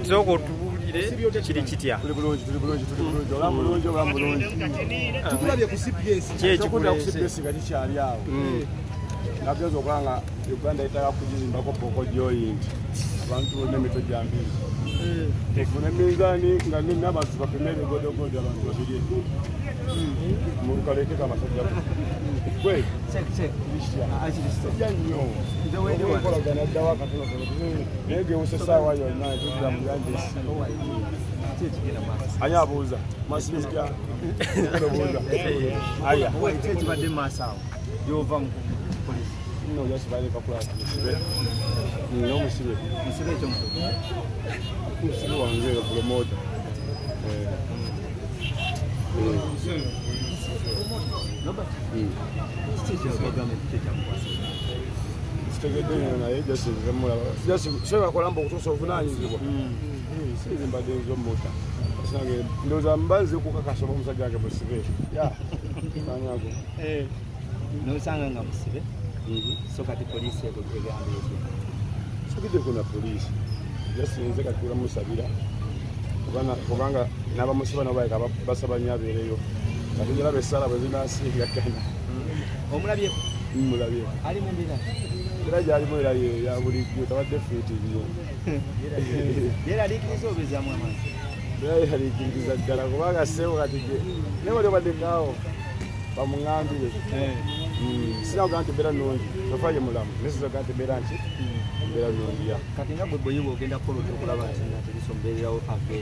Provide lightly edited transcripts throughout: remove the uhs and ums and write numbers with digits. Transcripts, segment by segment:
Zoko tubulire kiri kitya tuli bulungi olambulungi tukulabye ku CPS kyekikunda ku CPS nga kikyali awo nageza okulanga Uganda etaka kugizimbako boko joint abantu n'emito gya mbiri tekuna mizani nga n'abantu bapemere godogodo abantu babiri mu kaleke kama sajja kwe check ajisija nnyo nze wendi wakola gana dawa katono nege usesawa yonna tugira mu yanje anya abuuza masizika kubuuza aya weche badde masawo yova mu polisi no yasibale kakula no musibe cyo musibe wange promoter Sema kwamba kutosa ubunanyizibwa sizi mbadenzo mota sange ndoza mbazi kukakasoma musajja wake musibe ya kanyako no sanga nga musibe soka ti polisi yako kugambye sokide kuna polisi yasinze kakula musabira kubanga naba musiba nabaye basaba nyabereyo katujira besala bazinasiga kana omulabye mulabye ali mu mbira Iraja ali mwera ya buli tawadde fiti nyo. Yera likizo beza mama. Yera likizo ddala kubanga sewo katije. Newo lyo badekao bamungambire. Sina ganti bera nongi. Tofaye mulamu. Nesizo ganti bera nchi. Bera nongi ya. Kati ngabwe boyibo ogenda kolo tukulaba ntina tulisomberawo ave.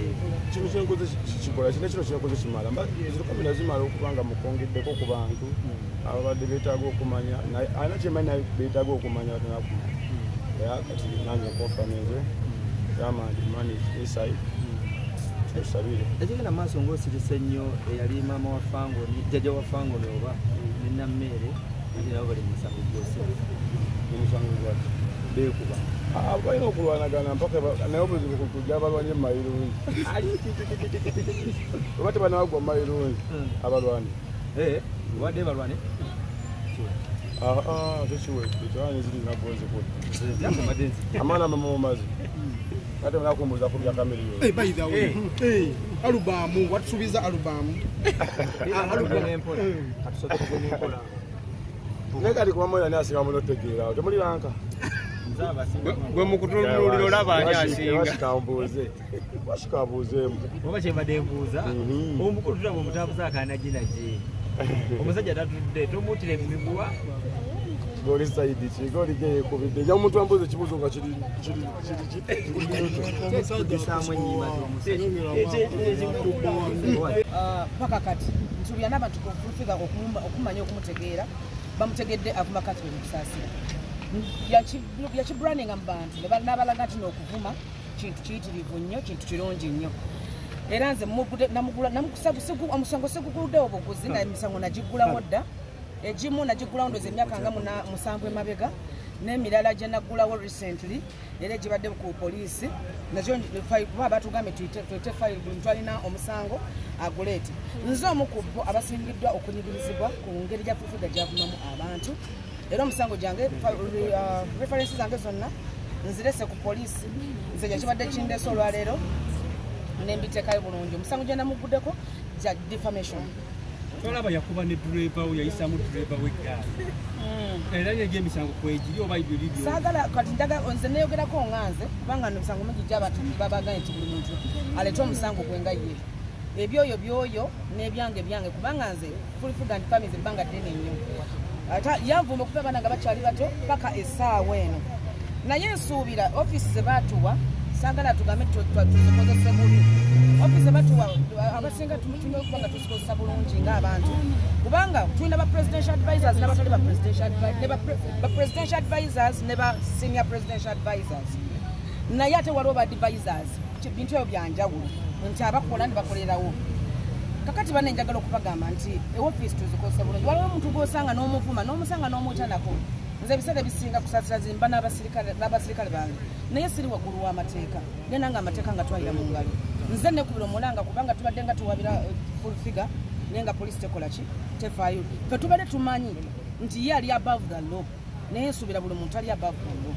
Kino kyenkoze kikola kino kyenkoze kimala. Mba ziriko lazima okubanga mukongeddeko ku bantu. Abadde beetaaga okumanya ana kyemanya beetaaga okumanya kati nange konfirmeze yamandi mani inside esabire ekigenda maaso ng'osirise nnyo eyali maama wa Fango jjajja wa Fango oba nina mmere nabo bali musango gwose omusango gwaki beekuba balina okulwanagana mpaka naye obuzibu kujja abalwanye mumayirungi oba tebanawagwa mumayirungi abalwani wadde balwane tekiwe kitwani ziri nagonze kule amana mama mazi kati mnakumbuza ku bya kamiliyo by the way alubamu watusubiza alubamu alubamu empola atusoka kugonyokola nega liko mamoya nasi ngamulo tegira temuli lanka nzaba singa gwe mukutululiro labanya asinga washikabuze oba kyebadde mbuuza omukutula mu mutabuza akana ginaje omusajja tatudde tomutire miguwa goli saidi chigoli ge kubide ya umuntu ambuze kibuzo nga kiri samwe nyima paka kati ntubya n'abantu kufika okumanya okumutegeera bamutegedde avuma kati mukusasira yachi branding abantu n'abalaga ati n'okuvuma kintu kiyitirivu nnyo kintu kirungi nnyo era nze namukusabusigu omusango segugudde obuguzi na emisango nagigulawo dda egimu nagigulawo ndoze emyaka nga musanvu emabega n'emirala gye naggulawo recently era egibadde ku poliisi nazo kuba batugambye tuyite fayiro buli muntu alina omusango aguleete nze omu ku bo abasingiddwa okunyigirizibwa ku ngeri gya fufuga gyavumamu abantu era omusango gyange referensi zange zonna nzirese ku poliisi nze gyakibadde kindeese olwaleero nembiteekayo bulungi omusango gye namuguddeko gya defamation tolaba yakuba ne driver we yayisamu driver w'eggaali era n'egyo emisango kwegiri oba ibyo libyo saagala kati njaga nze neeyogerako nganze kubanga emisango mingi gy'abantu babaganye nti buli muntu aleete omusango gwenga ye ebyoyo byoyo n'ebyange byange kubanga nze fulifuga nti famize ebbanga ddene nnyo ate yanvuma okuba abaana nga bakyali bato paka essaawa eno naye nsuubira ofiisi ze baatuwa saagala tugambe tuzikozese bubi ofiisi ze baatuwa abasinga tumutunya okuba nga tuzikozesa bulungi ng'abantu kubanga tulina ba presidential advisors n'abatali ba presidential advisors ne ba senior presidential advisors naye ate waliwo ba advisors bintu ebyo byanjawulo nti abakola ne bakolerawo kakati bane njagala okubagamba nti ofiisi tuzikozesa bulungi waliwo omuntu gw'osanga n'omuvuma n'omusanga n'omutya nako nze ebiseera bisinga kusaasira zimba n'abasirikale bange naye siri waggulu w'amateeka ne nange amateeka nga twalira mu ngalo nze nekubira omulanga kubanga tubadde nga tuwabira full figure naye nga poliisi tekola ki tefaayo fe tubadde tumanyi nti ye ali above the law naye nsuubira buli muntu ali above the law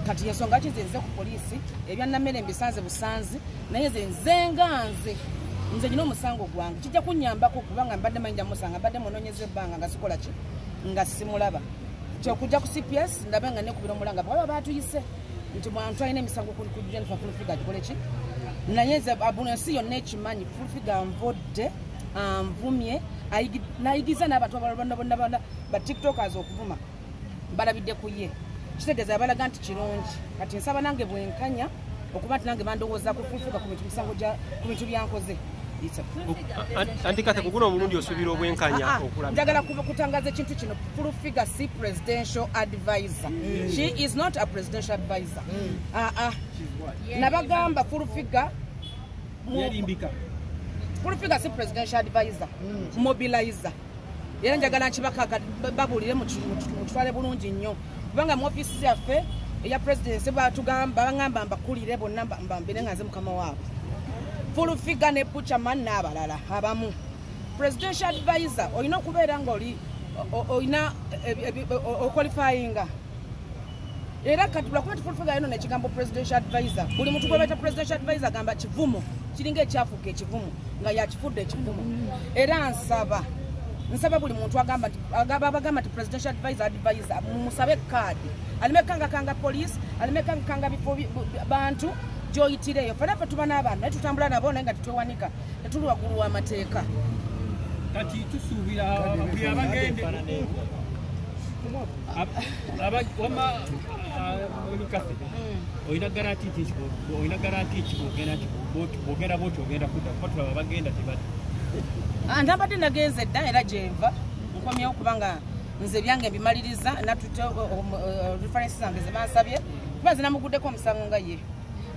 kati yensonga ki nze ku poliisi ebyannammere mbisanze busanzi naye nze nyina omusango gwange kijja kunnyambako kubanga mbadde manyija musanga mbadde munoonyeza ebbanga nga sikola ki nga simulaba kyokujja ku CPS ndabe nga nekubira omulanga bwaba batuyise nti mwantu alina emisango ku Jennifer full figure gikole ki naye nze abunensi yonna ekimanyi full figure anvodde anvumye nayigiza n'abantu bonna ba tiktokers okuvuma balabidde ku ye kitegeeza balaga nti kirungi kati nsaba nange bwenkanya okuba nti nange bandowooza ku full figure ku bintu byankoze Anti kate kuguno omulundi osuubira obwenkanya okulaba. Njagala kutangaza ekintu kino full figure si presidential advisor. She is not a presidential advisor. Nabagamba full figure yalimbika. Full figure si presidential advisor. Mobilizer. Era njagala nkibaka babulire mu kitwale bulungi nnyo. Kubanga mu office yaffe eya presidency batugamba bangamba mbakulire bonna mbambire ngaze mukama waabo. Full figure ne Puchaman n'abalala abamu. Presidential advisor olina okubeera nga oli olina qualifyinga. Era kati lwakuba full figure eno nekigambo presidential advisor. Buli muntu gwebeta presidential advisor gamba kivumo. Kiringa ekyafuka ekivumo nga yakifudde ekivumo. Era nsaba buli muntu agamba nti presidential advisor musabe kaadi. Alimekanga police, alimekanga bifo bantu. Joyitireyo fana tuba n'abantu naye tutambula nabo naye nga tutwewanika tetuli waggulu w'amateeka kati tusuubira abagende olikafe olina garanti bwogenda bwoti ogenda kudda kuba tulaba abagenda tebadde ntabadde nagenze dda era gyenva nkomyewo kubanga nze byange mbimaliriza natute referensi zange zemansabye kuba nze namuguddeko omusango nga ye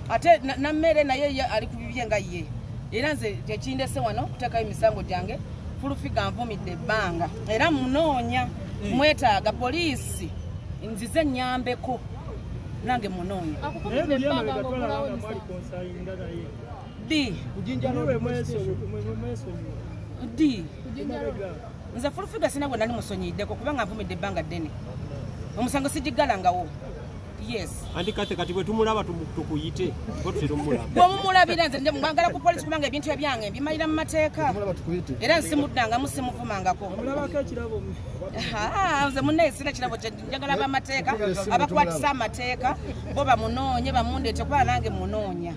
ate nammere naye ali ku bibye nga ye era nze tekindese wano kuteekayo emisango gyange full figure nvumidde ebbanga era munoonya mwetaaga poliisi nzize nnyambeko nange munoonya nze full figure sina gwe nali musonyiddeko kubanga nvumidde ebbanga ddene omusango sigigalangawo. Yes. Andi kate kati bwe tumulaba tukuyite ko tumulaba. Bw'omulabira nze mbagala ku police kubanga ebintu ebyange bimalira mu mateeka. Era nsimuddanga musimuvumangako. Mulabako ekirabo. Nze munne sina kirabo njagala b'amateeka abakwatisa amateeka bo bamunoonye bamundeete kuba nange munoonya.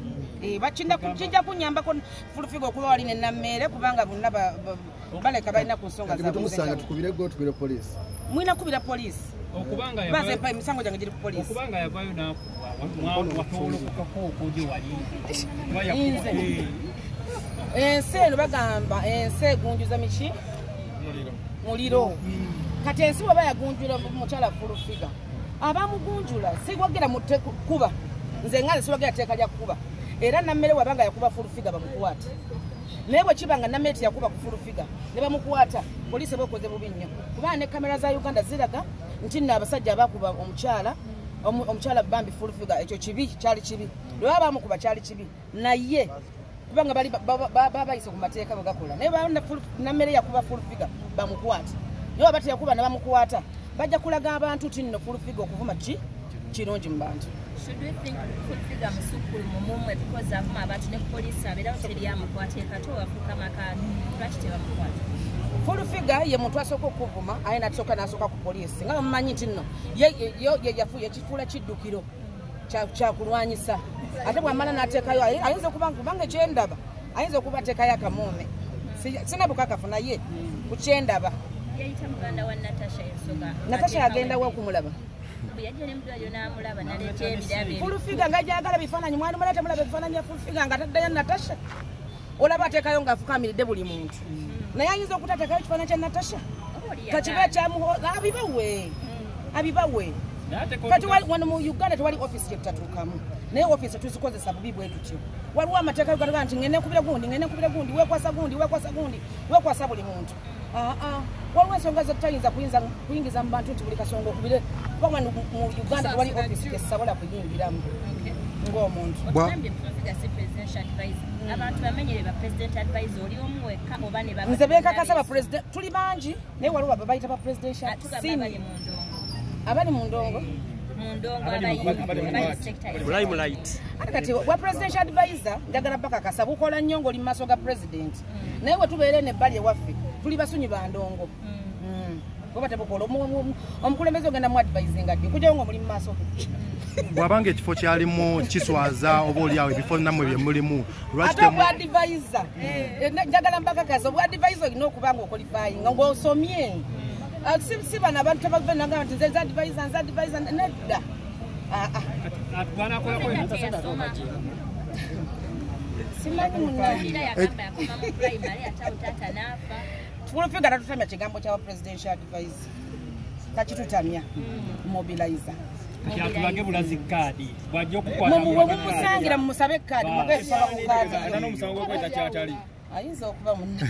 Kijja kunnyambako full figure okuba wali ne nammeere kubanga bonna baleka balina ku nsonga zaabwe. Tumusanga tukubire police. Mwina kubira police. Okubanga yabaye pa emisango gyange giri ku police. Okubanga yabayo na watolokako okuje wali. Ensi bagamba ensi egunjuza miki? Muliro. Kati ensi bw'aba yagunjula mukyala full figure. Abamugunjula siwagera mu kuba. Nze ngale siwagera teeka lya kuba. Era nammere wabanga yakuba full figure bamukwata. Naye bwe kibanga nammere yakuba ku full figure ne bamukwata poliisi bakoze bubi nnyo. Kuba ne kamera za Uganda ziraga nti nno abasajja abakuba omukyala bambi full figure ekyo kibi kyali kibi. Lwe bamukuba kyali kibi. Naye kubanga bali babayise ku mateeka bagakola. Naye nammere yakuba full figure bamukwata. Yo abati yakuba ne bamukwata. Bajja kulaga abantu nti nno full figure okuvuma kirungi mu bantu. Should we think full figure musukulu mumumwe because avuma abantu ne police abera teri amukwate kato afuka makani lwaki tebamukwata. Full figure ye muntu asooka okuvuma ayina atoka n'asooka ku poliisi nga mumanyi nti nno ye yafuye ekifuula kiddukiro kya kulwanyisa ate bw'amala n'ateekayo ayinza kubanga kyendaba ayinza okuba ateekayo akamuume sina bukakafu naye ku kyendaba. Yayita muganda wa Natasha yagenda wa okumulaba. Full figure nga jagala bifaananyi mwali mulate mulaba bifaananyi bya full figure nga taddayo Natasha. Olaba ateekayo ng'afukamiridde buli muntu. Naye ayinza okutateekayo ekifaananyi kya Natasha. Kakiba kyamuhoza abibawe. Kati wano mu Uganda tewali office gyetutatuukamu. Naye office tuzikozesa bubi bwe tutyo. Waliwo amateeka galaga nti ngende nkubira gundi weekwasa buli muntu. waliwo ensonga zetutayinza kuyingiza mu bantu nti buli kasonga okubire kuba mu Uganda wali ofisi tesabola kuyingiramu ng'omuntu. Abantu bamenyere ba president advisor oli omu wekka oba ne baba nze beekakasa ba president tuli bangi naye waliwo babayita ba presidential sini abali mu ndongo limelight kati wa presidential advisor njagala bakakasa bukola nnyo ng'oli mu maaso ga president naye we tubeere n'ebbali ewaffe tuli basunyi ba ndongo oba tebukola omukulembeze ogenda mu advisinga ddi okujawo ng'omuli mu maaso ge bw'abanga ekifo kyalimu kiswaza oba oliawo ebifo nammwe bye mulimu ate obwadivisa njagala mbakakaza obwadivisa olina okuba nga okolifayinga ng'osomye si bano abantu tebavenagamba nti nze advisa nedda simanyi munafulufiga tatutamya kigambo kyawa presidential advice takitutamya mobilizer Atulage bulazi kadi bwajja okukwatamumusangira mumusabe kadi mugesa n'omusango gwetakyatali ayinza okuba munna